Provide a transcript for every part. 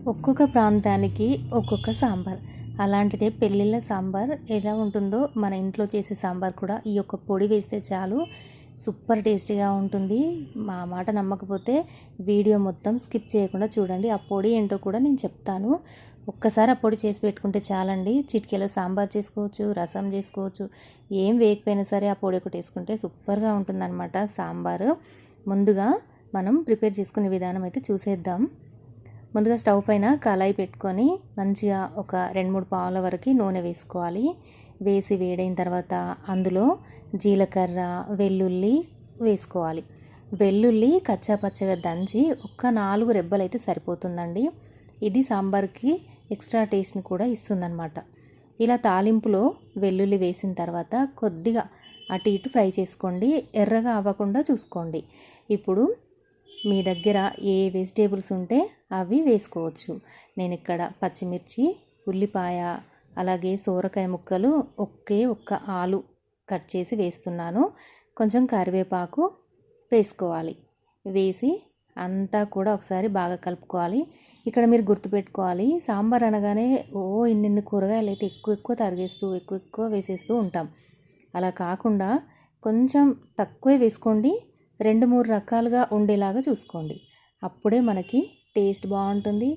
ఒక్కొక్క ప్రాంతానికి ఒక్కొక్క సాంబార్. అలాంటిదే పెళ్ళిళ్ళ సాంబార్ ఎలా ఉంటుందో మన ఇంట్లో చేసే సాంబార్ కూడా ఈ యొక్క పొడి వేస్తే చాలు సూపర్ టేస్టీగా ఉంటుంది. మా మాట నమ్మకపోతే వీడియో మొత్తం స్కిప్ చేయకుండా చూడండి. ఆ పొడి ఏంటో కూడా నేను చెప్తాను. ఒక్కసారి ఆ పొడి చేసి పెట్టుకుంటే చాలండి. చిటికెలో సాంబార్ చేసుకోవచ్చు, రసం చేసుకోవచ్చు. ఏం వేయకపోయినా సరే ఆ పొడి ఒకటి వేసుకుంటే సూపర్గా ఉంటుందన్నమాట సాంబారు. ముందుగా మనం ప్రిపేర్ చేసుకునే విధానం అయితే చూసేద్దాం. ముందుగా స్టవ్ పైన కళాయి పెట్టుకొని మంచిగా ఒక 2-3 పావుల వరకు నూనె వేసుకోవాలి. వేసి వేడైన తర్వాత అందులో జీలకర్ర, వెల్లుల్లి వేసుకోవాలి. వెల్లుల్లి కచ్చా పచ్చగా దంచి ఒక్క 4 రెబ్బలు అయితే సరిపోతుందండి. ఇది సాంబార్కి ఎక్స్ట్రా టేస్ట్ని కూడా ఇస్తుందన్నమాట. ఇలా తాలింపులో వెల్లుల్లి వేసిన తర్వాత కొద్దిగా అటు ఇటు ఫ్రై చేసుకోండి. ఎర్రగా అవ్వకుండా చూసుకోండి. ఇప్పుడు మీ దగ్గర ఏ వెజిటేబుల్స్ ఉంటే అవి వేసుకోవచ్చు. నేను ఇక్కడ పచ్చిమిర్చి, ఉల్లిపాయ, అలాగే సోరకాయ ముక్కలు, ఒక్క ఆలు కట్ చేసి వేస్తున్నాను. కొంచెం కరివేపాకు వేసుకోవాలి. వేసి అంతా కూడా ఒకసారి బాగా కలుపుకోవాలి. ఇక్కడ మీరు గుర్తుపెట్టుకోవాలి, సాంబార్ అనగానే ఇన్ని కూరగాయలు అయితే ఎక్కువ తరిగేస్తూ ఎక్కువ వేసేస్తూ ఉంటాం. అలా కాకుండా కొంచెం తక్కువే వేసుకోండి. 2-3 రకాలుగా ఉండేలాగా చూసుకోండి. అప్పుడే మనకి టేస్ట్ బాగుంటుంది.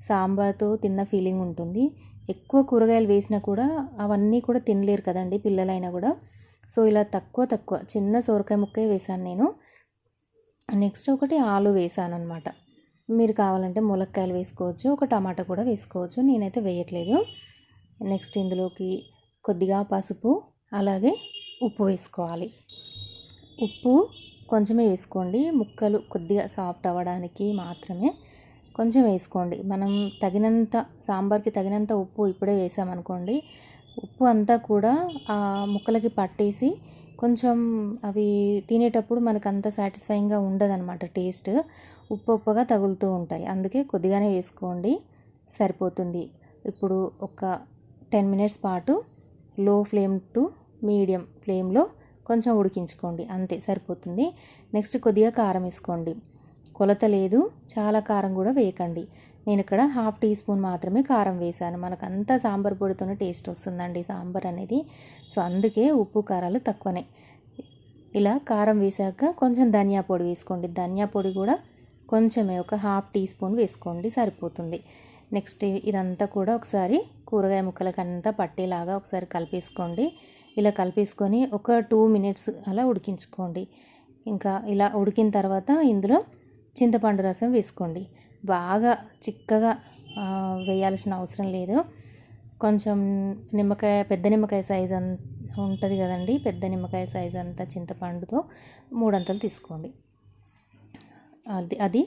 సాంబార్తో తిన్న ఫీలింగ్ ఉంటుంది. ఎక్కువ కూరగాయలు వేసినా కూడా అవన్నీ కూడా తినలేరు కదండి పిల్లలైనా కూడా. సో ఇలా తక్కువ చిన్న సొరకాయ ముక్కే వేసాను నేను. నెక్స్ట్ ఒకటి ఆలు వేసాను అనమాట. మీరు కావాలంటే ములక్కాయలు వేసుకోవచ్చు, ఒక టమాటా కూడా వేసుకోవచ్చు. నేనైతే వేయట్లేదు. నెక్స్ట్ ఇందులోకి కొద్దిగా పసుపు, అలాగే ఉప్పు వేసుకోవాలి. ఉప్పు కొంచెమే వేసుకోండి. ముక్కలు కొద్దిగా సాఫ్ట్ అవ్వడానికి మాత్రమే కొంచెం వేసుకోండి. మనం తగినంత సాంబార్కి తగినంత ఉప్పు ఇప్పుడే వేసామనుకోండి, ఉప్పు అంతా కూడా ఆ ముక్కలకి పట్టేసి కొంచెం అవి తినేటప్పుడు మనకు అంత సాటిస్ఫైయింగ్గా ఉండదన్నమాట. టేస్ట్ ఉప్పుగా తగులుతూ ఉంటాయి. అందుకే కొద్దిగానే వేసుకోండి, సరిపోతుంది. ఇప్పుడు ఒక 10 మినిట్స్ పాటు లో ఫ్లేమ్ టు మీడియం ఫ్లేమ్లో కొంచెం ఉడికించుకోండి, అంతే సరిపోతుంది. నెక్స్ట్ కొద్దిగా కారం వేసుకోండి. కొలత లేదు, చాలా కారం కూడా వేయకండి. నేను ఇక్కడ 1/2 టీ స్పూన్ మాత్రమే కారం వేసాను. మనకు అంతా సాంబార్ పొడితోనే టేస్ట్ వస్తుందండి సాంబార్ అనేది. సో అందుకే ఉప్పు కారాలు తక్కువనే. ఇలా కారం వేసాక కొంచెం ధనియా పొడి వేసుకోండి. ధనియా పొడి కూడా కొంచెమే, ఒక 1/2 టీ స్పూన్ వేసుకోండి, సరిపోతుంది. నెక్స్ట్ ఇదంతా కూడా ఒకసారి కూరగాయ ముక్కలకి అంతా పట్టేలాగా ఒకసారి కలిపేసుకోండి. ఇలా కలిపేసుకొని ఒక 2 మినిట్స్ అలా ఉడికించుకోండి. ఇంకా ఇలా ఉడికిన తర్వాత ఇందులో చింతపండు రసం వేసుకోండి. బాగా చిక్కగా వేయాల్సిన అవసరం లేదు. కొంచెం నిమ్మకాయ, పెద్ద నిమ్మకాయ సైజ్ ఉంటుంది కదండి, పెద్ద నిమ్మకాయ సైజ్ అంతా చింతపండుతో 3 అంతలు తీసుకోండి. అది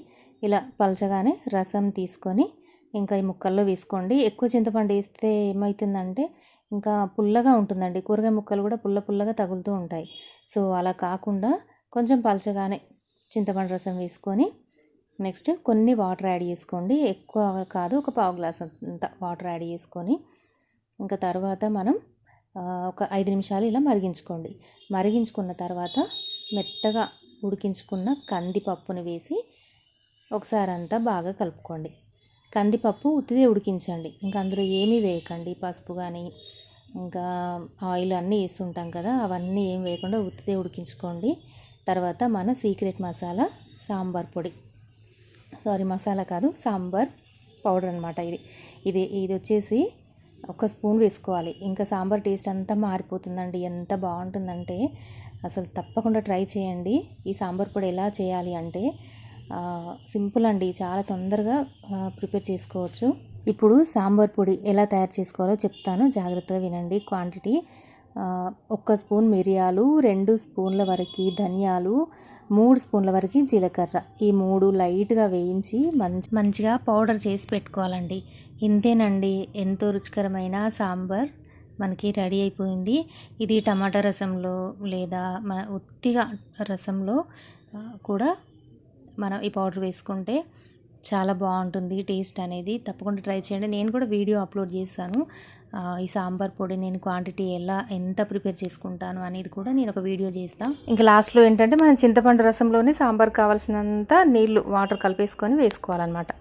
ఇలా పలచగానే రసం తీసుకొని ఇంకా ఈ ముక్కల్లో వేసుకోండి. ఎక్కువ చింతపండు వేస్తే ఏమవుతుందంటే ఇంకా పుల్లగా ఉంటుందండి. కూరగాయ ముక్కలు కూడా పుల్లగా తగులుతూ ఉంటాయి. సో అలా కాకుండా కొంచెం పలచగానే చింతపండు రసం వేసుకొని నెక్స్ట్ కొన్ని వాటర్ యాడ్ చేసుకోండి. ఎక్కువ కాదు, ఒక 1/4 గ్లాస్ అంత వాటర్ యాడ్ చేసుకొని ఇంకా తర్వాత మనం ఒక 5 నిమిషాలు ఇలా మరిగించుకోండి. మరిగించుకున్న తర్వాత మెత్తగా ఉడికించుకున్న కందిపప్పుని వేసి ఒకసారి అంతా బాగా కలుపుకోండి. కందిపప్పు ఉత్తిదే ఉడికించండి, ఇంకా అందులో ఏమీ వేయకండి. పసుపు కానీ ఇంకా ఆయిల్ అన్నీ వేస్తుంటాం కదా, అవన్నీ ఏం వేయకుండా ఉత్తిదే ఉడికించుకోండి. తర్వాత మన సీక్రెట్ మసాలా సాంబార్ పొడి, మసాలా కాదు, సాంబార్ పౌడర్ అనమాట. ఇది వచ్చేసి 1 స్పూన్ వేసుకోవాలి. ఇంకా సాంబార్ టేస్ట్ అంతా మారిపోతుందండి. ఎంత బాగుంటుందంటే అసలు తప్పకుండా ట్రై చేయండి. ఈ సాంబార్ పొడి ఎలా చేయాలి అంటే సింపుల్ అండి, చాలా తొందరగా ప్రిపేర్ చేసుకోవచ్చు. ఇప్పుడు సాంబార్ పొడి ఎలా తయారు చేసుకోవాలో చెప్తాను, జాగ్రత్తగా వినండి. క్వాంటిటీ 1 స్పూన్ మిరియాలు, 2 స్పూన్ల వరకు ధనియాలు, 3 స్పూన్ల వరకు జీలకర్ర, ఈ 3 లైట్గా వేయించి మంచిగా పౌడర్ చేసి పెట్టుకోవాలండి. ఇంతేనండి, ఎంతో రుచికరమైన సాంబార్ మనకి రెడీ అయిపోయింది. ఇది టమాటా రసంలో లేదా ఉత్తిగా రసంలో కూడా మనం ఈ పౌడర్ వేసుకుంటే చాలా బాగుంటుంది టేస్ట్ అనేది. తప్పకుండా ట్రై చేయండి. నేను కూడా వీడియో అప్లోడ్ చేస్తాను. ఈ సాంబార్ పొడి నేను క్వాంటిటీ ఎంత ప్రిపేర్ చేసుకుంటాను అనేది కూడా నేను ఒక వీడియో చేస్తాను. ఇంకా లాస్ట్లో ఏంటంటే మనం చింతపండు రసంలోనే సాంబార్ కావాల్సినంత నీళ్లు వాటర్ కలిపేసుకొని వేసుకోవాలన్నమాట.